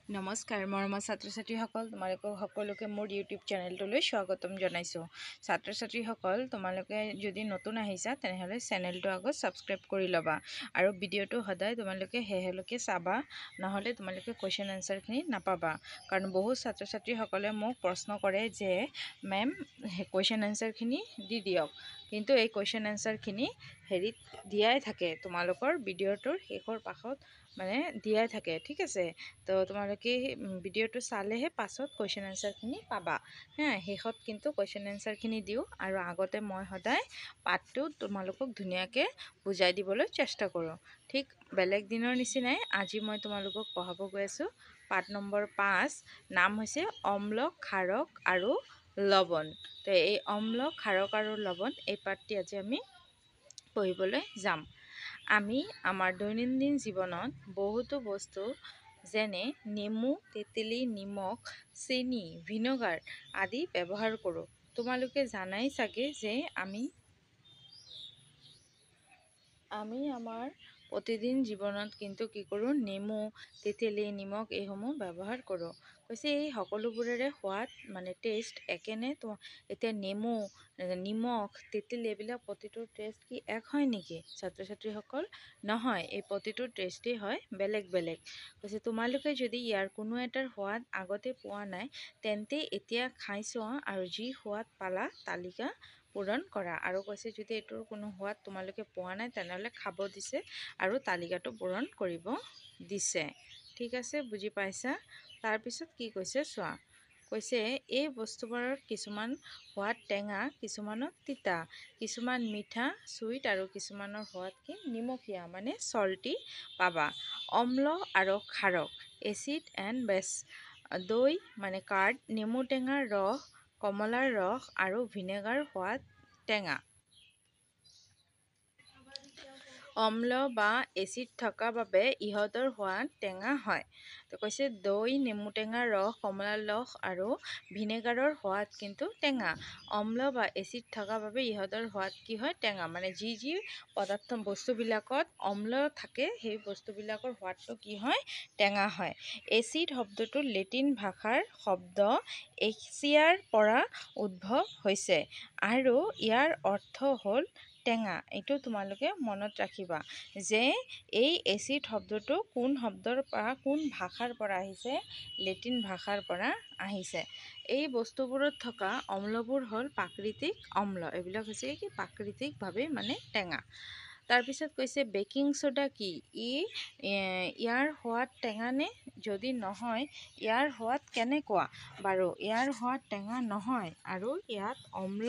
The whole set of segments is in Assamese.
নমস্কাৰ মৰমৰ ছাত্ৰ ছাত্ৰীসকল, তোমালোকক সকলোকে মোৰ ইউটিউব চেনেলটোলৈ স্বাগতম জনাইছোঁ। ছাত্ৰ ছাত্ৰীসকল, তোমালোকে যদি নতুন আহিছা তেনেহ'লে চেনেলটো আগত ছাবস্ক্ৰাইব কৰি ল'বা আৰু ভিডিঅ'টো সদায় তোমালোকে শেষলৈকে চাবা, নহ'লে তোমালোকে কুৱেশ্যন এনচাৰখিনি নাপাবা। কাৰণ বহুত ছাত্ৰ ছাত্ৰীসকলে মোক প্ৰশ্ন কৰে যে মেম কুৱেশ্যন এনচাৰখিনি দি দিয়ক, কিন্তু এই কুৱেশ্যন এনচাৰখিনি দিয়াই থাকে, তোমালোকৰ ভিডিঅ'টোৰ শেষৰ পাশত দিয়াই থাকে। ঠিক আছে, তো তোমালোকে ভিডিঅ'টো চালেহে পাছত কুৱেশ্যন এনচাৰখিনি পাবা। শেষত কিন্তু কুৱেশ্যন এনচাৰখিনি দিওঁ আৰু আগতে মই সদায় পাঠটো তোমালোকক ধুনীয়াকৈ বুজাই দিবলৈ চেষ্টা কৰোঁ। ঠিক বেলেগ দিনৰ নিচিনাই আজি মই তোমালোকক পঢ়াব গৈ আছোঁ পাঠ নম্বৰ 5, নাম হৈছে অম্ল, ক্ষাৰক আৰু লৱণ। তো এই অম্ল, ক্ষাৰক আৰু লৱণ এই পাঠটি আজি আমি পঢ়িবলৈ যাম। আমি আমাৰ দৈনন্দিন জীৱনত বহুতো বস্তু যেনে নেমু, তেঁতেলী, নিমখ, চেনি, ভিনেগাৰ আদি ব্যৱহাৰ কৰোঁ। তোমালোকে জানাই চাগে যে আমি আমাৰ প্ৰতিদিন জীৱনত কিন্তু কি কৰোঁ, নেমু, তেঁতেলী, নিমখ এইসমূহ ব্যৱহাৰ কৰোঁ। কৈছে এই সকলোবোৰেৰে সোৱাদ টেষ্ট একেনে? এতিয়া নেমু, নিমখ, তেঁতেলী এইবিলাক প্ৰতিটোৰ টেষ্ট কি এক হয় নেকি ছাত্ৰ ছাত্ৰীসকল? নহয়, এই প্ৰতিটোৰ টেষ্টেই হয় বেলেগ বেলেগ। কৈছে তোমালোকে যদি ইয়াৰ কোনো এটাৰ সোৱাদ আগতে পোৱা নাই তেন্তে এতিয়া খাই চোৱা আৰু যি সোৱাদ পালা তালিকা পূৰণ কৰা। আৰু কৈছে যদি এইটোৰ কোনো সোৱাদ তোমালোকে পোৱা নাই তেনেহ'লে খাব দিছে আৰু তালিকাটো পূৰণ কৰিব দিছে। ঠিক আছে, বুজি পাইছা? তাৰপিছত কি কৈছে চোৱা, কৈছে এই বস্তুবোৰৰ কিছুমান সোৱাদ টেঙা, কিছুমানত তিতা, কিছুমান মিঠা চুইট আৰু কিছুমানৰ সোৱাদ কি নিমখীয়া চল্টি পাবা। অম্ল আৰু ক্ষাৰক এচিড এণ্ড বেছ, দৈ কাৰ্ড, নেমু টেঙাৰ ৰস, কমলাৰ ৰস আৰু ভিনেগাৰ সোৱাদ টেঙা। অম্ল বা এচিড থকা বাবে ইহঁতৰ সোৱাদ টেঙা হয়। তো কৈছে দৈ, নেমু টেঙাৰ ৰস, কমলাৰ ৰস আৰু ভিনেগাৰৰ সোৱাদ কিন্তু টেঙা। অম্ল বা এচিড থকা বাবে ইহঁতৰ সোৱাদ কি হয়? টেঙা। যি বস্তুবিলাকত অম্ল থাকে সেই বস্তুবিলাকৰ সোৱাদটো কি হয়? টেঙা হয়। এচিড শব্দটো লেটিন ভাষাৰ শব্দ এচিয়াৰ পৰা উদ্ভৱ হৈছে আৰু ইয়াৰ অৰ্থ হ'ল টেঙা। এইটো তোমালোকে মনত ৰাখিবা যে এই এচিড শব্দটো কোন ভাষাৰ পৰা আহিছে? লেটিন ভাষাৰ পৰা আহিছে। এই বস্তুবোৰত থকা অম্লবোৰ হ'ল প্ৰাকৃতিক অম্ল। এইবিলাক হৈছে কি প্ৰাকৃতিকভাৱে টেঙা। তাৰপিছত কৈছে বেকিং ছ'ডা কি? ইয়াৰ সোৱাদ টেঙা নে? যদি নহয় ইয়াৰ সোৱাদ কেনেকুৱা? বাৰু ইয়াৰ সোৱাদ টেঙা নহয় আৰু ইয়াত অম্ল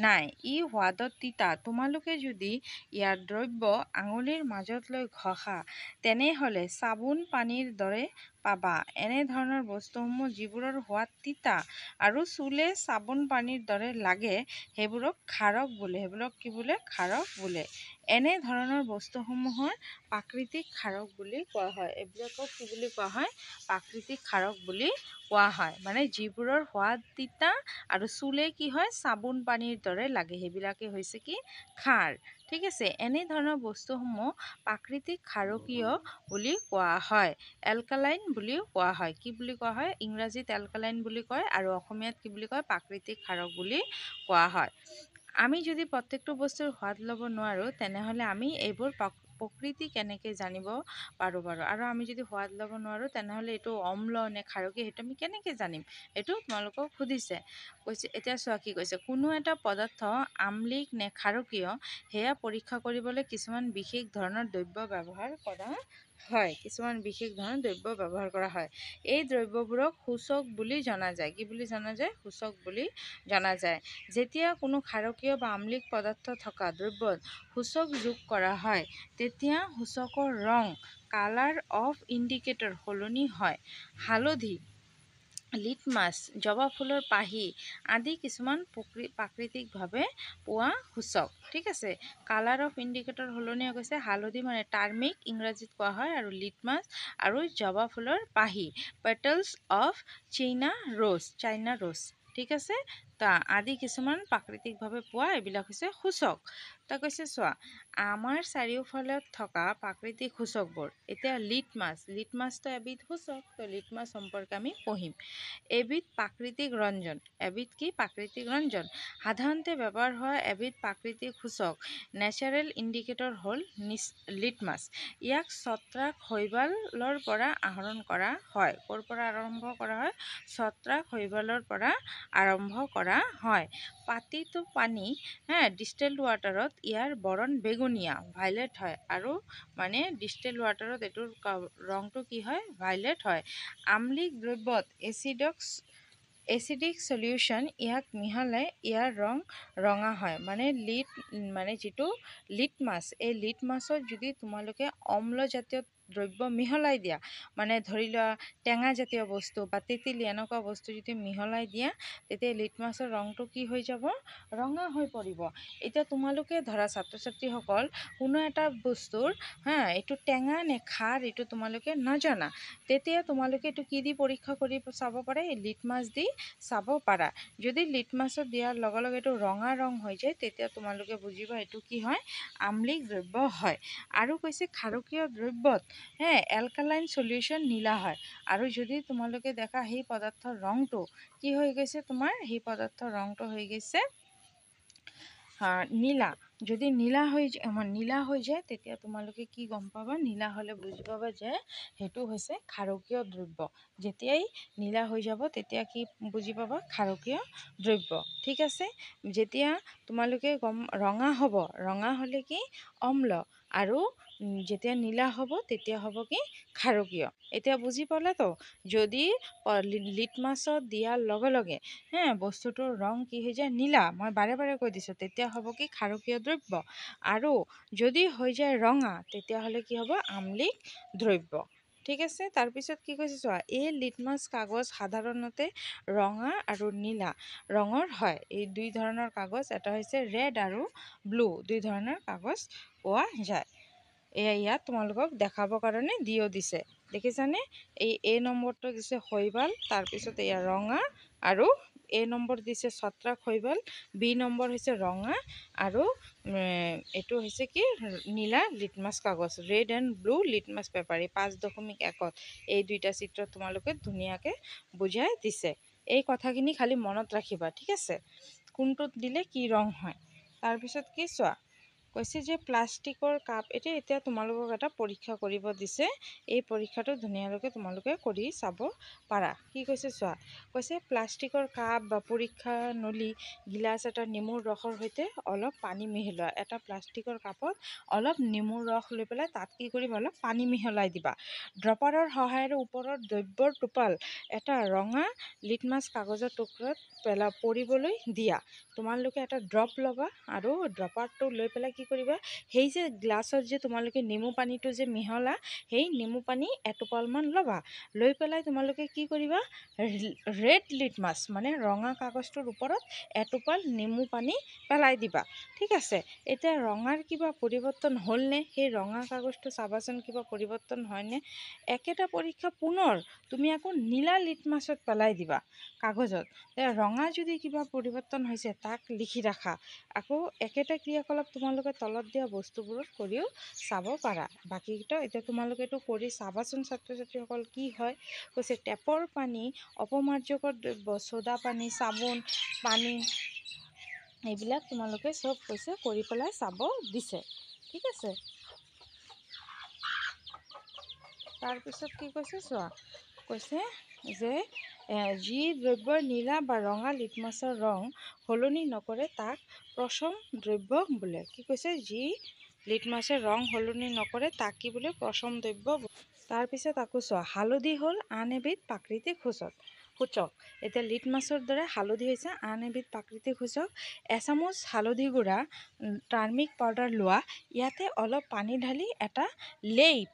নাই, ই সোৱাদত তিতা। তোমালোকে যদি ইয়াৰ দ্ৰব্য আঙুলিৰ মাজত লৈ ঘঁহা তেনেহ'লে চাবোন পানীৰ দৰে পাবা। এনেধৰণৰ বস্তুসমূহ যিবোৰৰ সোৱাদ তিতা আৰু চুলে চাবোন পানীৰ দৰে লাগে সেইবোৰক ক্ষাৰক বোলে। সেইবোৰক কি বোলে? ক্ষাৰক বোলে। এনেধৰণৰ বস্তুসমূহৰ প্ৰাকৃতিক ক্ষাৰক বুলি কোৱা হয়। এইবিলাকক কি বুলি কোৱা হয়? প্ৰাকৃতিক ক্ষাৰক বুলি কোৱা হয়। যিবোৰৰ সোৱাদ তিতা আৰু চুলে কি হয়? চাবোন পানীৰ দৰে লাগে, সেইবিলাকে হৈছে কি? ক্ষাৰ। ঠিক আছে, এনেধৰণৰ বস্তুসমূহ প্ৰাকৃতিক ক্ষাৰকীয় বুলি কোৱা হয়। এলকালাইন বুলিও কোৱা হয়। কি বুলি কোৱা হয়? ইংৰাজীত এলকালাইন বুলি কয় আৰু অসমীয়াত কি বুলি কয়? প্ৰাকৃতিক ক্ষাৰক বুলি কোৱা হয়। আমি যদি প্ৰত্যেকটো বস্তুৰ সোৱাদ ল'ব নোৱাৰোঁ তেনেহ'লে আমি এইবোৰ প্ৰকৃতি কেনেকৈ জানিব পাৰোঁ বাৰু? আৰু আমি যদি সোৱাদ ল'ব নোৱাৰোঁ তেনেহ'লে এইটো অম্ল নে ক্ষাৰকীয় সেইটো আমি কেনেকৈ জানিম? এইটো তোমালোকক সুধিছে। কৈছে এতিয়া চোৱা কি কৈছে, কোনো এটা পদাৰ্থ আম্লিক নে ক্ষাৰকীয় সেয়া পৰীক্ষা কৰিবলৈ কিছুমান বিশেষ ধৰণৰ দ্ৰব্য ব্যৱহাৰ কৰা হয়। এই দ্ৰব্যবোৰক সূচক বুলি জনা যায়। কি বুলি জনা যায়? সূচক বুলি জনা যায়। যেতিয়া কোনো ক্ষাৰকীয় বা আম্লিক পদাৰ্থ থকা দ্ৰব্যত সূচক যোগ কৰা হয় তেতিয়া সূচকৰ ৰং কালাৰ অফ ইণ্ডিকেটৰ সলনি হয়। হালধি, লিটমাছ, জবা ফুলৰ পাহি আদি কিছুমান প্ৰাকৃতিকভাৱে পোৱা সূচক। ঠিক আছে, কালাৰ অফ ইণ্ডিকেটৰ সলনি হৈ গৈছে। হালধি টাৰ্মিক ইংৰাজীত কোৱা হয় আৰু লিটমাছ আৰু জবা ফুলৰ পাহি পেটেলছ অফ চাইনা ৰ'জ। ঠিক আছে, আদি কিছুমান প্ৰাকৃতিকভাৱে পোৱা এইবিলাক হৈছে সূচক। কৈছে চোৱা, আমাৰ চাৰিওফালে থকা প্ৰাকৃতিক সূচকবোৰ। এতিয়া লিটমাছটো এবিধ সূচক, লিটমাছ সম্পৰ্কে আমি পঢ়িম। এবিধ প্ৰাকৃতিক ৰঞ্জন, সাধাৰণতে ব্যৱহাৰ হোৱা এবিধ প্ৰাকৃতিক সূচক নেচাৰেল ইণ্ডিকেটৰ হ'ল লিটমাছ। ইয়াক ছত্ৰাক শৈবালৰ পৰা আহৰণ কৰা হয়। ক'ৰ পৰা আৰম্ভ কৰা হয়? ছত্ৰাক শৈবালৰ পৰা আৰম্ভ কৰা হয়। পাতিটো পানী ডিষ্টেল ৱাটাৰত ইয়াৰ বৰণ বেঙুনীয়া ভাইলেট হয়, আৰু মানে ডিষ্টেল ৱাটাৰত এইটোৰ ৰংটো কি হয়? ভাইলেট হয়। আম্লিক দ্ৰব্যত এচিডিক সলিউশ্যন ইয়াক মিহলাই ইয়াৰ ৰং ৰঙা হয়। মানে যিটো লিটমাছ, এই লিটমাছত যদি তোমালোকে অম্লজাতীয় দ্ৰব্য মিহলাই দিয়া, মানে ধৰি লোৱা টেঙা জাতীয় বস্তু বা তেঁতেলী এনেকুৱা বস্তু যদি মিহলাই দিয়া, তেতিয়া লিটমাছৰ ৰংটো কি হৈ যাব? ৰঙা হৈ পৰিব। এতিয়া তোমালোকে ধৰা ছাত্ৰ ছাত্ৰীসকল কোনো এটা বস্তুৰ এইটো টেঙা নে খাৰ এইটো তোমালোকে নাজানা, তেতিয়া তোমালোকে এইটো কি দি পৰীক্ষা কৰি চাব পাৰে? লিটমাছ দি চাব পাৰা। যদি লিটমাছত দিয়াৰ লগে লগে এইটো ৰঙা ৰং হৈ যায়, তেতিয়া তোমালোকে বুজিবা এইটো কি হয়? আম্লিক দ্ৰব্য হয়। আৰু কৈছে ক্ষাৰকীয় দ্ৰব্যত এলকালাইন সলিউশ্যন নীলা হয়। আৰু যদি তোমালোকে দেখা সেই পদাৰ্থৰ ৰংটো কি হৈ গৈছে, তোমাৰ সেই পদাৰ্থৰ ৰংটো হৈ গৈছে নীলা। যদি নীলা হৈ যায়, তেতিয়া তোমালোকে কি গম পাবা? নীলা হ'লে বুজি পাবা যে সেইটো হৈছে ক্ষাৰকীয় দ্ৰব্য। যেতিয়াই নীলা হৈ যাব, তেতিয়া কি বুজি পাবা? ক্ষাৰকীয় দ্ৰব্য। ঠিক আছে। যেতিয়া তোমালোকে ৰঙা হ'লে কি? অম্ল। আৰু যেতিয়া নীলা হ'ব, তেতিয়া হ'ব কি? ক্ষাৰকীয়। এতিয়া বুজি পালাতো? যদি লিটমাছত দিয়াৰ লগে লগে বস্তুটোৰ ৰং কি হৈ যায়? নীলা, মই বাৰে বাৰে কৈ দিছোঁ, তেতিয়া হ'ব কি? ক্ষাৰকীয় দ্ৰব্য। আৰু যদি হৈ যায় ৰঙা, তেতিয়াহ'লে কি হ'ব? আম্লিক দ্ৰব্য। ঠিক আছে। তাৰপিছত কি কৈছে চোৱা, এই লিটমাছ কাগজ সাধাৰণতে ৰঙা আৰু নীলা ৰঙৰ হয়। এই দুই ধৰণৰ কাগজ, এটা হৈছে ৰেড আৰু ব্লু, দুই ধৰণৰ কাগজ পোৱা যায়। এয়া ইয়াত তোমালোকক দেখাবৰ কাৰণে দিও দিছে, দেখিছানে? এই এ নম্বৰটো দিছে শৈবাল, তাৰপিছত এয়া ৰঙা, আৰু এ নম্বৰ দিছে ছত্ৰাক শৈবাল, বি নম্বৰ হৈছে ৰঙা, আৰু এইটো হৈছে কি? নীলা লিটমাছ কাগজ, red and blue litmus paper. এই 5.1ত এই দুইটা চিত্ৰত তোমালোকে ধুনীয়াকৈ বুজাই দিছে। এই কথাখিনি খালি মনত ৰাখিবা। ঠিক আছে? কোনটোত দিলে কি ৰং হয়। তাৰপিছত কি চোৱা, কৈছে যে প্লাষ্টিকৰ কাপ। এতিয়া তোমালোকক এটা পৰীক্ষা কৰিব দিছে। এই পৰীক্ষাটো ধুনীয়াকৈ তোমালোকে কৰি চাব পাৰা। কি কৈছে চোৱা, কৈছে প্লাষ্টিকৰ কাপ বা পৰীক্ষা নলী গিলাচ এটা নেমুৰ ৰসৰ সৈতে অলপ পানী মিহলোৱা। এটা প্লাষ্টিকৰ কাপত অলপ নেমুৰ ৰস লৈ পেলাই তাত কি কৰিবা? অলপ পানী মিহলাই দিবা। ড্ৰপাৰৰ সহায়েৰে ওপৰৰ দ্ৰব্যৰ টোপাল এটা ৰঙা লিটমাছ কাগজৰ টুকুৰাত পৰিবলৈ দিয়া। তোমালোকে এটা ড্ৰপ ল'বা, আৰু ড্ৰপাৰটো লৈ পেলাই কি কৰিবা? সেই যে গ্লাছত যে তোমালোকে নেমু পানীটো যে মিহলা, সেই নেমু পানী এটোপালমান ল'বা। লৈ পেলাই তোমালোকে কি কৰিবা? ৰেড লিটমাছ মানে ৰঙা কাগজটোৰ ওপৰত এটোপাল নেমু পানী পেলাই দিবা। ঠিক আছে। এতিয়া ৰঙাৰ কিবা পৰিৱৰ্তন হ'লনে? সেই ৰঙা কাগজটো চাবাচোন, কিবা পৰিৱৰ্তন হয়নে? একেটা পৰীক্ষা পুনৰ তুমি আকৌ নীলা লিটমাছত পেলাই দিবা কাগজত। ৰঙা যদি কিবা পৰিৱৰ্তন হৈছে, তাক লিখি ৰাখা। আকৌ একেটা ক্ৰিয়াকলাপ তোমালোকে তলত দিয়া বস্তুবোৰত কৰিও চাব পাৰা। বাকীকেইটা এতিয়া তোমালোকে এইটো কৰি চাবাচোন ছাত্ৰ ছাত্ৰীসকল, কি হয়। কৈছে টেপৰ পানী, অপমাৰ্জকৰ দ্ৰব্য, চ'দা পানী, চাবোন পানী, এইবিলাক তোমালোকে চব কৈছে কৰি পেলাই চাব দিছে। ঠিক আছে। তাৰপিছত কি কৈছে চোৱা, কৈছে যে যি দ্ৰব্যই নীলা বা ৰঙা লিটমাছৰ ৰং সলনি নকৰে তাক পচন দ্ৰব্য বোলে। কি কৈছে? যি লিটমাছৰ ৰং সলনি নকৰে তাক কি বোলে? পচন দ্ৰব্য। তাৰপিছত আকৌ চোৱা, হালধি হ'ল আন এবিধ প্ৰাকৃতিক সূচক। এতিয়া লিটমাছৰ দৰে হালধি হৈছে আন এবিধ প্ৰাকৃতিক সূচক। এচামুচ হালধি গুড়া, টাৰ্মিক পাউডাৰ লোৱা। ইয়াতে অলপ পানী ঢালি এটা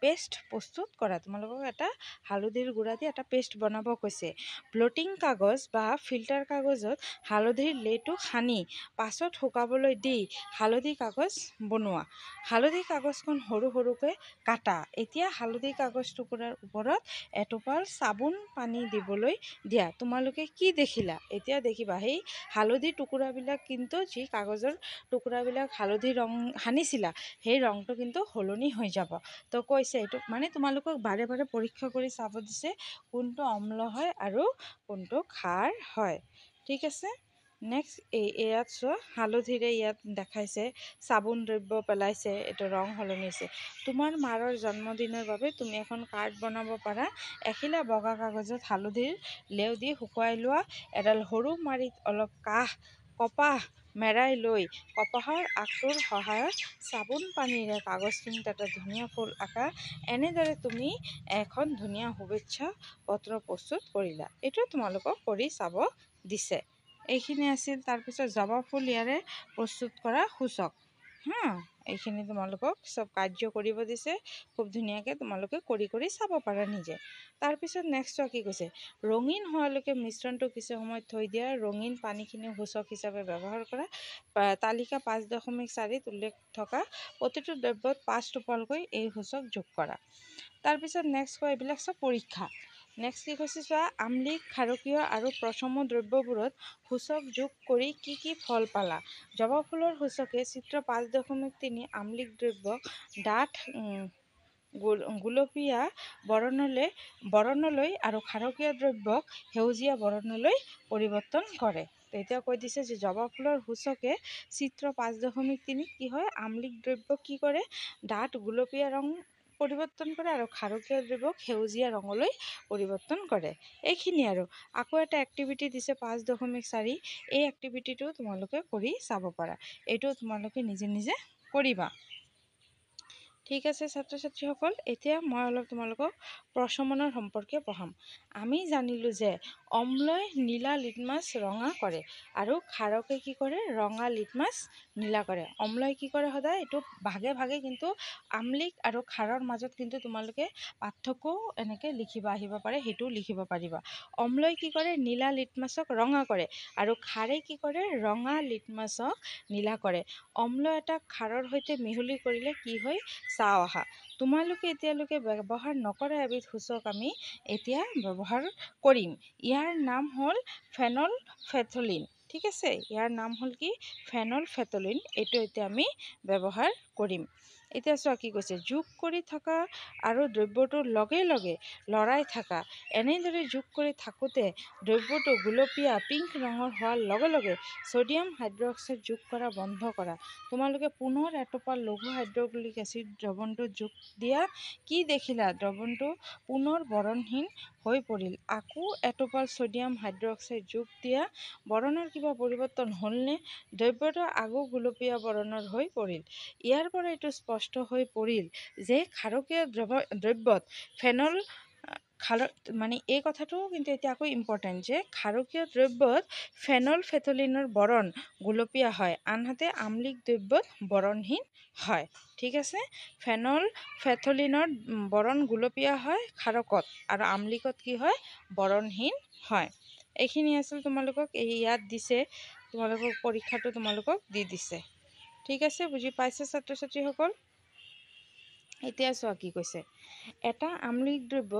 পেষ্ট প্ৰস্তুত কৰা। তোমালোকক এটা হালধিৰ গুড়া দি এটা পেষ্ট বনাব কৈছে। ব্লটিং কাগজ বা ফিল্টাৰ কাগজত হালধিৰ লেটো সানি পাছত শুকাবলৈ দি হালধি কাগজ বনোৱা। হালধি কাগজখন সৰু সৰুকৈ কাটা। এতিয়া হালধি কাগজ টুকুৰাৰ ওপৰত এটোপাল চাবোন পানী দিবলৈ দিয়া। এতিয়া তোমালোকে কি দেখিলা? এতিয়া দেখিবা সেই হালধি টুকুৰাবিলাক কিন্তু যি কাগজৰ টুকুৰাবিলাক হালধি ৰং সানিছিলা সেই ৰংটো কিন্তু সলনি হৈ যাব। তো কৈছে এইটো মানে তোমালোকক বাৰে বাৰে পৰীক্ষা কৰি চাব দিছে কোনটো অম্ল হয় আৰু কোনটো খাৰ হয়। ঠিক আছে। নেক্সট ইয়াত চোৱা হালধিৰে ইয়াত দেখাইছে চাবোন দ্ৰব্য পেলাইছে, এইটো ৰং সলনি হৈছে। তোমাৰ মাৰৰ জন্মদিনৰ বাবে তুমি এখন কাৰ্ড বনাব পাৰা। এখিলা বগা কাগজত হালধিৰ লেও দি শুকুৱাই লোৱা। এডাল সৰু মাৰিত অলপ কপাহ মেৰাই লৈ কপাহৰ আগটোৰ সহায়ত চাবোন পানীৰে কাগজখিনিত এটা ধুনীয়া ফুল আঁকা। এনেদৰে তুমি এখন ধুনীয়া শুভেচ্ছা পত্ৰ প্ৰস্তুত কৰিলা। এইটো তোমালোকক কৰি চাব দিছে। এইখিনি আছিল। তাৰপিছত জবা ফুল ইয়াৰে প্ৰস্তুত কৰা সূচক। এইখিনি তোমালোকক চব কাৰ্য কৰিব দিছে। খুব ধুনীয়াকৈ তোমালোকে কৰি চাব পাৰা নিজে। তাৰপিছত নেক্সট কি কৈছে, ৰঙীন হোৱালৈকে মিশ্ৰণটো কিছু সময় থৈ দিয়া। ৰঙীন পানীখিনি সূচক হিচাপে ব্যৱহাৰ কৰা। তালিকা 5.4ত উল্লেখ থকা প্ৰতিটো দ্ৰব্যত 5 টোপালকৈ এই সূচক যোগ কৰা। তাৰপিছত নেক্সট কয় এইবিলাক চব পৰীক্ষা। নেক্সট কি কৈছে চোৱা, আম্লিক, ক্ষাৰকীয় আৰু প্ৰশম দ্ৰব্যবোৰত সূচক যোগ কৰি কি ফল পালা? জবা ফুলৰ সূচকে চিত্ৰ 5.3 আম্লিক দ্ৰব্য ডাঠ গুলপীয়া বৰণলৈ আৰু ক্ষাৰকীয় দ্ৰব্যক সেউজীয়া বৰণলৈ পৰিৱৰ্তন কৰে। এতিয়া কৈ দিছে যে জবা ফুলৰ সূচকে চিত্ৰ 5.3 কি হয়, আম্লিক দ্ৰব্য কি কৰে, ডাঠ গুলপীয়া ৰং পৰিৱৰ্তন কৰে আৰু ক্ষাৰকীয় দ্ৰব্যক সেউজীয়া ৰঙলৈ পৰিৱৰ্তন কৰে। এইখিনি আৰু আকৌ এটা এক্টিভিটি দিছে 5.4। এই এক্টিভিটিটো তোমালোকে কৰি চাব পাৰা। এইটো তোমালোকে নিজে নিজে কৰিবা। ঠিক আছে ছাত্ৰ ছাত্ৰীসকল, এতিয়া মই অলপ তোমালোকক প্ৰশমনৰ সম্পৰ্কে পঢ়াম। আমি জানিলোঁ যে অম্লই নীলা লিটমাছ ৰঙা কৰে আৰু ক্ষাৰকে কি কৰে, ৰঙা লিটমাছ নীলা কৰে। অম্লই কি কৰে, সদায় এইটো ভাগে ভাগে কিন্তু আম্লিক আৰু ক্ষাৰৰ মাজত কিন্তু তোমালোকে পাৰ্থক্যও এনেকৈ লিখিব আহিব পাৰে, সেইটোও লিখিব পাৰিবা। অম্লই কি কৰে, নীলা লিটমাছক ৰঙা কৰে আৰু ক্ষাৰে কি কৰে, ৰঙা লিটমাছক নীলা কৰে। অম্ল এটা ক্ষাৰৰ সৈতে মিহলি কৰিলে কি হয়, চাওঁ আহা। তোমালোকে এতিয়ালৈকে ব্যৱহাৰ নকৰা এবিধ সূচক আমি এতিয়া ব্যৱহাৰ কৰিম। ইয়াৰ নাম হ'ল ফেনলফথেলিন। ঠিক আছে, ইয়াৰ নাম হ'ল কি, ফেনলফথেলিন। এইটো এতিয়া আমি ব্যৱহাৰ কৰিম। এতিয়া চোৱা কি কৈছে, যোগ কৰি থকা আৰু দ্ৰব্যটোৰ লগে লগে লৰাই থাকা। এনেদৰে যোগ কৰি থাকোঁতে দ্ৰব্যটো গুলপীয়া পিংক ৰঙৰ হোৱাৰ লগে লগে ছ'ডিয়াম হাইড্ৰক্সাইড যোগ কৰা বন্ধ কৰা। তোমালোকে পুনৰ এটোপাল লঘু হাইড্ৰক্লৰিক এচিড দ্ৰৱণটোত যোগ দিয়া। কি দেখিলা, দ্ৰৱণটো পুনৰ বৰণহীন হৈ পৰিল। আকৌ এটোপাল ছ'ডিয়াম হাইড্ৰক্সাইড যোগ দিয়া। বৰণৰ কিবা পৰিৱৰ্তন হ'লনে? দ্ৰব্যটো আকৌ গুলপীয়া বৰণৰ হৈ পৰিল। ইয়াৰ পৰা এইটো স্পষ্ট হৈ পৰিল যে ক্ষাৰকীয় দ্ৰব্যত মানে এই কথাটো কিন্তু এতিয়া আকৌ ইম্পৰ্টেণ্ট যে ক্ষাৰকীয় দ্ৰব্যত ফেনলফথেলিনৰ বৰণ গুলপীয়া হয়, আনহাতে আম্লিক দ্ৰব্যত বৰণহীন হয়। ঠিক আছে, ফেনলফথেলিনৰ বৰণ গুলপীয়া হয় ক্ষাৰকত আৰু আম্লিকত কি হয়, বৰণহীন হয়। এইখিনি আছিল তোমালোকক ইয়াত দিছে, তোমালোকক পৰীক্ষাটো তোমালোকক দি দিছে। ঠিক আছে, বুজি পাইছে ছাত্ৰ ছাত্ৰীসকল? এতিয়া চোৱা কি কৈছে, এটা আম্লিক দ্ৰব্য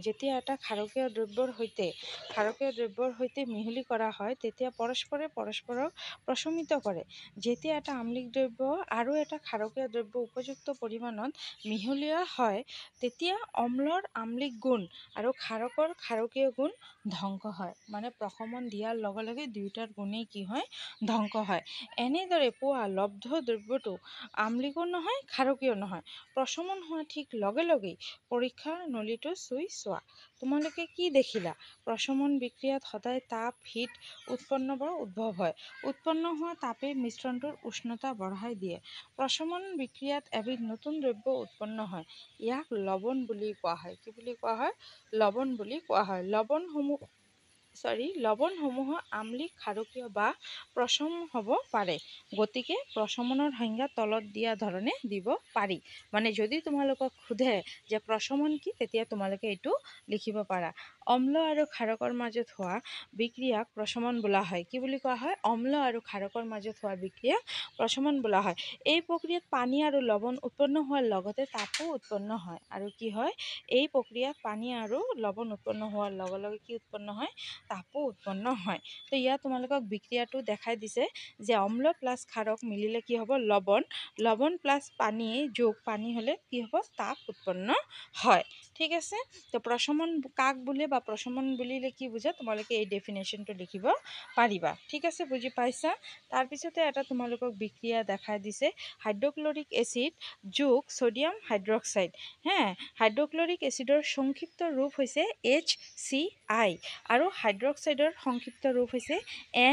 যেতিয়া এটা ক্ষাৰকীয় দ্ৰব্যৰ সৈতে মিহলি কৰা হয় তেতিয়া পৰস্পৰক প্ৰশমিত কৰে। যেতিয়া এটা আম্লিক দ্ৰব্য আৰু এটা ক্ষাৰকীয় দ্ৰব্য উপযুক্ত পৰিমাণত মিহলোৱা হয় তেতিয়া অম্লৰ আম্লিক গুণ আৰু ক্ষাৰকৰ ক্ষাৰকীয় গুণ ধ্বংস হয়। মানে প্ৰশমন দিয়াৰ লগে লগে দুয়োটাৰ গুণেই কি হয়, ধ্বংস হয়। এনেদৰে পোৱা লব্ধ দ্ৰব্যটো আম্লিকো নহয় ক্ষাৰকীয় নহয়। প্ৰশমন হোৱা ঠিক লগে লগেই পৰীক্ষাৰ নলীটো চুই চোৱা। তোমালোকে কি দেখিলা? প্ৰশমন বিক্ৰিয়াত সদায় তাপ হিট উদ্ভৱ হয়। উৎপন্ন হোৱা তাপে মিশ্ৰণটোৰ উষ্ণতা বঢ়াই দিয়ে। প্ৰশমন বিক্ৰিয়াত এবিধ নতুন দ্ৰব্য উৎপন্ন হয়। ইয়াক লৱণ বুলি কোৱা হয়। কি বুলি কোৱা হয়? লৱণ বুলি কোৱা হয়। লৱণসমূহ লৱণসমূহ আম্লিক, ক্ষাৰকীয় বা প্ৰশম হ'ব পাৰে। গতিকে প্ৰশমনৰ সংজ্ঞা তলত দিয়া ধৰণে দিব পাৰি। মানে যদি তোমালোকক সোধে যে প্ৰশমন কি, তেতিয়া তোমালোকে এইটো লিখিব পাৰা। অম্ল আৰু ক্ষাৰকৰ মাজত হোৱা বিক্ৰিয়াক প্ৰশমন বোলা হয়। কি বুলি কোৱা হয়? অম্ল আৰু ক্ষাৰকৰ মাজত হোৱা বিক্ৰিয়াক প্ৰশমন বোলা হয়। এই প্ৰক্ৰিয়াত পানী আৰু লৱণ উৎপন্ন হোৱাৰ লগতে তাপো উৎপন্ন হয়। আৰু কি হয়? এই প্ৰক্ৰিয়াত পানী আৰু লৱণ উৎপন্ন হোৱাৰ লগে লগে কি উৎপন্ন হয়? তাপো উৎপন্ন হয়। তো ইয়াত তোমালোকক বিক্ৰিয়াটো দেখাই দিছে যে অম্ল প্লাছ ক্ষাৰক মিলিলে কি হ'ব? লৱণ। লৱণ প্লাছ পানী যোগ পানী হ'লে কি হ'ব? তাপ উৎপন্ন হয়। ঠিক আছে? তো প্ৰশমন কাক বোলে বা প্ৰশমন বুলিলে কি বুজা? তোমালোকে এই ডেফিনেশ্যনটো লিখিব পাৰিবা। ঠিক আছে? বুজি পাইছা? তাৰপিছতে এটা তোমালোকক বিক্ৰিয়া দেখাই দিছে হাইড্ৰক্লৰিক এচিড যোগ ছ'ডিয়াম হাইড্ৰক্সাইড। হাইড্ৰক্লৰিক এচিডৰ সংক্ষিপ্ত ৰূপ হৈছে HCl আৰু হাইড্ৰক্সাইডৰ সংক্ষিপ্ত ৰূপ হৈছে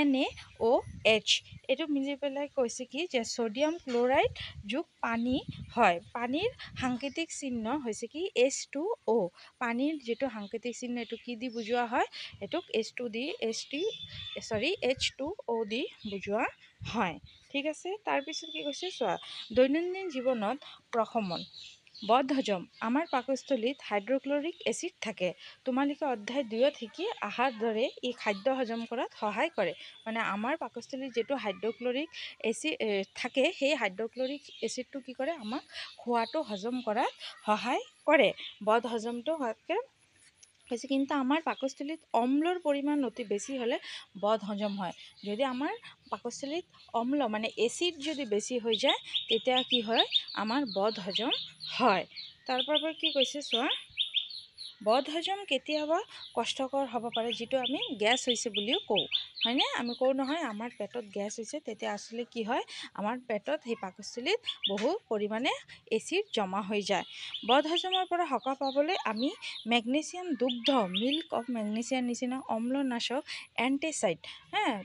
NaOH। এইটো মিলি পেলাই কৈছে কি যে ছ'ডিয়াম ক্লৰাইড যোগ পানী হয়। পানীৰ সাংকেতিক চিহ্ন হৈছে কি H2O। পানীৰ যিটো সাংকেতিক চিহ্ন এইটো কি দি বুজোৱা হয়? এইটোক H2O দি বুজোৱা হয়। ঠিক আছে? তাৰপিছত কি কৈছে চোৱা, দৈনন্দিন জীৱনত প্ৰশমন বদহজম। আমাৰ পাকস্থলীত হাইড্ৰক্লৰিক এচিড থাকে। তোমালোকে অধ্যায় 2ত শিকি অহাৰ দৰে ই খাদ্য হজম কৰাত সহায় কৰে। মানে আমাৰ পাকস্থলীত যিটো হাইড্ৰক্লৰিক এচিড থাকে, সেই হাইড্ৰক্লৰিক এচিডটো কি কৰে? আমাক খোৱাটো হজম কৰাত সহায় কৰে। বদহজমটো হোৱাতকৈ হৈছে, কিন্তু আমাৰ পাকস্থলীত অম্লৰ পৰিমাণ অতি বেছি হ'লে বদহজম হয়। যদি আমাৰ পাকস্থলীত অম্ল মানে এচিড যদি বেছি হৈ যায়, তেতিয়া কি হয়? আমাৰ বদহজম হয়। তাৰপৰা কি কৈছে চোৱা, বদহজম কেতিয়াবা কষ্টকৰ হ'ব পাৰে, যিটো আমি গেছ হৈছে বুলিও কওঁ। হয়নে? আমি কওঁ নহয় আমাৰ পেটত গেছ হৈছে, তেতিয়া আচলতে কি হয়? আমাৰ পেটত সেই পাকস্থলীত বহু পৰিমাণে এচিড জমা হৈ যায়। বদহজমৰ পৰা সকাহ পাবলৈ আমি মেগনেছিয়াম দুগ্ধ মিল্ক অফ মেগনেছিয়াম নিচিনা অম্লনাশক এণ্টিচাইড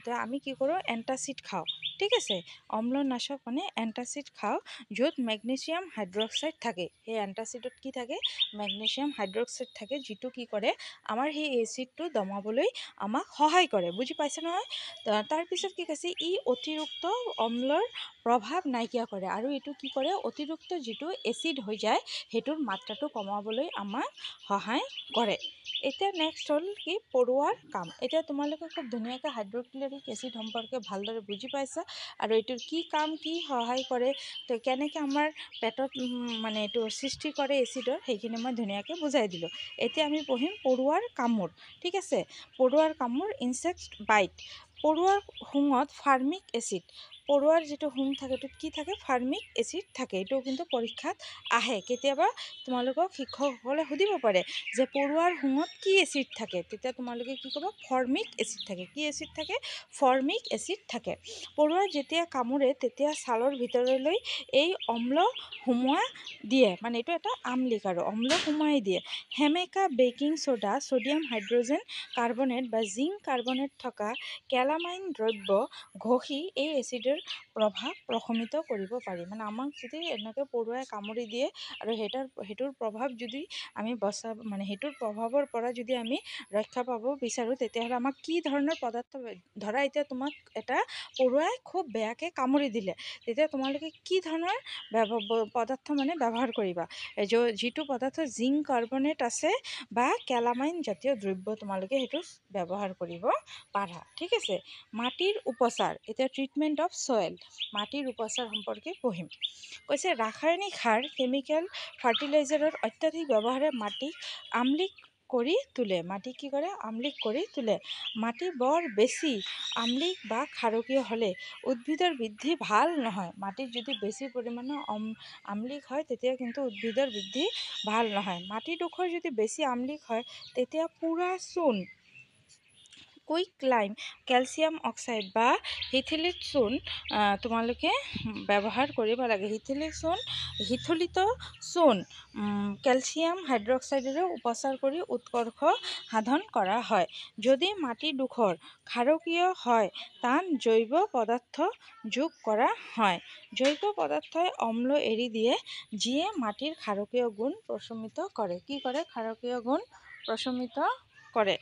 তো আমি কি কৰোঁ? এণ্টাচিড খাওঁ। ঠিক আছে? অম্লনাশক মানে এণ্টাচিড খাওঁ, য'ত মেগনেছিয়াম হাইড্ৰক্সাইড থাকে। সেই এণ্টাচিডত কি থাকে? মেগনেছিয়াম হাইড্ৰক্সাইড থাকে, যিটো কি কৰে? আমাৰ সেই এচিডটো দমাবলৈ আমাক সহায় কৰে। বুজি পাইছে নহয়? তাৰপিছত কি কৈছে? ই অতিৰিক্ত অম্লৰ প্ৰভাৱ নাইকিয়া কৰে আৰু এইটো কি কৰে? অতিৰিক্ত যিটো এচিড হৈ যায়, সেইটোৰ মাত্ৰাটো কমাবলৈ আমাক সহায় কৰে। এতিয়া নেক্সট হ'ল কি? পৰুৱাৰ কাম। এতিয়া তোমালোকে খুব ধুনীয়াকৈ হাইড্ৰক্লৰিক এচিড সম্পৰ্কে ভালদৰে বুজি পাইছা আৰু এইটোৰ কি কাম, কি সহায় কৰে, তো কেনেকৈ আমাৰ পেটত মানে এইটো সৃষ্টি কৰে এচিডৰ, সেইখিনি মই ধুনীয়াকৈ বুজাই দিলোঁ। এতিয়া আমি পঢ়িম পৰুৱাৰ কামোৰ। ঠিক আছে? পৰুৱাৰ কামোৰ, ইনচেক্ট বাইট। পৰুৱাৰ শুঙত ফাৰ্মিক এচিড। পৰুৱাৰ যিটো শুং থাকে, এইটোত কি থাকে? ফাৰ্মিক এচিড থাকে। এইটো কিন্তু পৰীক্ষাত আহে। কেতিয়াবা তোমালোকক শিক্ষকসকলে সুধিব পাৰে যে পৰুৱাৰ শুঙত কি এচিড থাকে? তেতিয়া তোমালোকে কি ক'বা? ফৰ্মিক এচিড থাকে। কি এচিড থাকে? ফৰ্মিক এচিড থাকে। পৰুৱাই যেতিয়া কামোৰে, তেতিয়া ছালৰ ভিতৰলৈ এই অম্ল সুমুৱাই দিয়ে। মানে এইটো এটা আম্লিক আৰু অম্ল সুমুৱাই দিয়ে। সেমেকা baking soda, sodium hydrogen carbonate বা জিংক কাৰ্বনেট থকা কেলামাইন দ্ৰব্য ঘঁহি এই এচিডৰ প্ৰভাৱ প্ৰশমিত কৰিব পাৰি। মানে আমাক যদি এনেকৈ পৰুৱাই কামুৰি দিয়ে আৰু সেইটোৰ প্ৰভাৱ যদি আমি মানে সেইটোৰ প্ৰভাৱৰ পৰা যদি আমি ৰক্ষা পাব বিচাৰোঁ, তেতিয়াহ'লে আমাক কি ধৰণৰ পদাৰ্থ, ধৰা এতিয়া তোমাক এটা পৰুৱাই খুব বেয়াকৈ কামুৰি দিলে, তেতিয়া তোমালোকে কি ধৰণৰ পদাৰ্থ মানে ব্যৱহাৰ কৰিবা? যিটো পদাৰ্থ জিংক কাৰ্বনেট আছে বা কেলামাইন জাতীয় দ্ৰব্য তোমালোকে সেইটো ব্যৱহাৰ কৰিব পাৰা। ঠিক আছে? মাটিৰ উপচাৰ। এতিয়া ট্ৰিটমেণ্ট অফ ছয়েল, মাটিৰ উপচাৰ সম্পৰ্কে পঢ়িম। কৈছে ৰাসায়নিক সাৰ, কেমিকেল ফাৰ্টিলাইজাৰৰ অত্যাধিক ব্যৱহাৰে মাটিক আম্লিক কৰি তোলে। মাটি কি কৰে? আম্লিক কৰি তোলে। মাটি বৰ বেছি আম্লিক বা ক্ষাৰকীয় হ'লে উদ্ভিদৰ বৃদ্ধি ভাল নহয়। মাটিত যদি বেছি পৰিমাণৰ আম্লিক হয়, তেতিয়া কিন্তু উদ্ভিদৰ বৃদ্ধি ভাল নহয়। মাটিডোখৰ যদি বেছি আম্লিক হয়, তেতিয়া পোৰা চূণ, কুইক লাইম, কেলছিয়াম অক্সাইড বা হিথিলিক চূণ তোমালোকে ব্যৱহাৰ কৰিব লাগে। হিথলিত চূণ কেলছিয়াম হাইড্ৰক্সাইডেৰে উপচাৰ কৰি উৎকৰ্ষ সাধন কৰা হয়। যদি মাটিডোখৰ ক্ষাৰকীয় হয়, তাত জৈৱ পদাৰ্থ যোগ কৰা হয়। জৈৱ পদাৰ্থই অম্ল এৰি দিয়ে, যিয়ে মাটিৰ ক্ষাৰকীয় গুণ প্ৰশমিত কৰে। কি কৰে? ক্ষাৰকীয় গুণ প্ৰশমিত কৰে।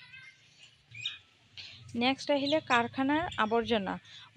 নেক্সট আহিলে কাৰখানাৰ আৱৰ্জনা।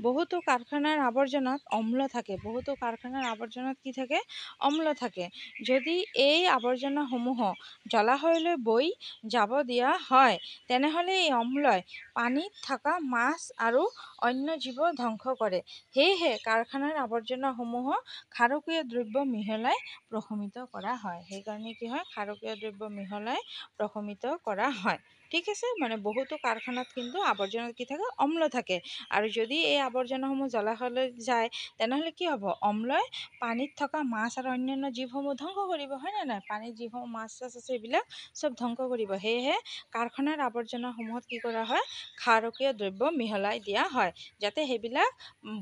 বহুতো কাৰখানাৰ আৱৰ্জনাত অম্ল থাকে। বহুতো কাৰখানাৰ আৱৰ্জনাত কি থাকে? অম্ল থাকে। যদি এই আৱৰ্জনাসমূহক জলাশয়লৈ বৈ যাব দিয়া হয়, তেনেহ'লে এই অম্লই পানীত থকা মাছ আৰু অন্য জীৱ ধ্বংস কৰে। সেয়েহে কাৰখানাৰ আৱৰ্জনাসমূহক ক্ষাৰকীয় দ্ৰব্য মিহলাই প্ৰশমিত কৰা হয়। সেইকাৰণে কি হয়? ক্ষাৰকীয় দ্ৰব্য মিহলাই প্ৰশমিত কৰা হয়। ঠিক আছে, মানে বহুতো কাৰখানাত কিন্তু আৱৰ্জনাত কি থাকে? অম্ল থাকে। আৰু যদি এই আৱৰ্জনাসমূহ জলাশয়লৈ যায়, তেনেহ'লে কি হ'ব? অম্লই পানীত থকা মাছ আৰু অন্যান্য জীৱসমূহ ধ্বংস কৰিব, হয়নে নাই? পানীত যিসমূহ মাছ চাছ আছে সেইবিলাক চব ধ্বংস কৰিব। সেয়েহে কাৰখানাৰ আৱৰ্জনাসমূহত কি কৰা হয়? ক্ষাৰকীয় দ্ৰব্য মিহলাই দিয়া হয়, যাতে সেইবিলাক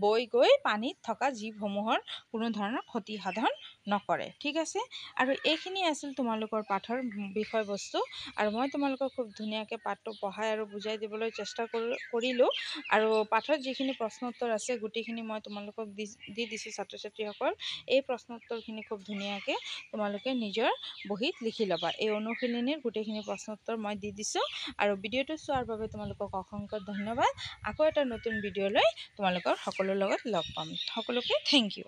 বৈ গৈ পানীত থকা জীৱসমূহৰ কোনো ধৰণৰ ক্ষতি সাধন নকৰে। ঠিক আছে, আৰু এইখিনি আছিল তোমালোকৰ পাঠৰ বিষয়বস্তু। আৰু মই তোমালোকক খুব ধুনীয়াকৈ পাঠটো পঢ়াই আৰু বুজাই দিবলৈ চেষ্টা কৰিলোঁ। আৰু পাঠত যিখিনি প্ৰশ্ন উত্তৰ আছে গোটেইখিনি মই তোমালোকক দি দিছোঁ ছাত্ৰ ছাত্ৰীসকল। এই প্ৰশ্ন উত্তৰখিনি খুব ধুনীয়াকৈ তোমালোকে নিজৰ বহীত লিখি ল'বা। এই অনুশীলনীৰ গোটেইখিনি প্ৰশ্ন উত্তৰ মই দি দিছোঁ। আৰু ভিডিঅ'টো চোৱাৰ বাবে তোমালোকক অসংখ্য ধন্যবাদ। আকৌ এটা নতুন ভিডিঅ' লৈ তোমালোকৰ সকলোৰ লগত লগ পাম। সকলোকে থেংক ইউ।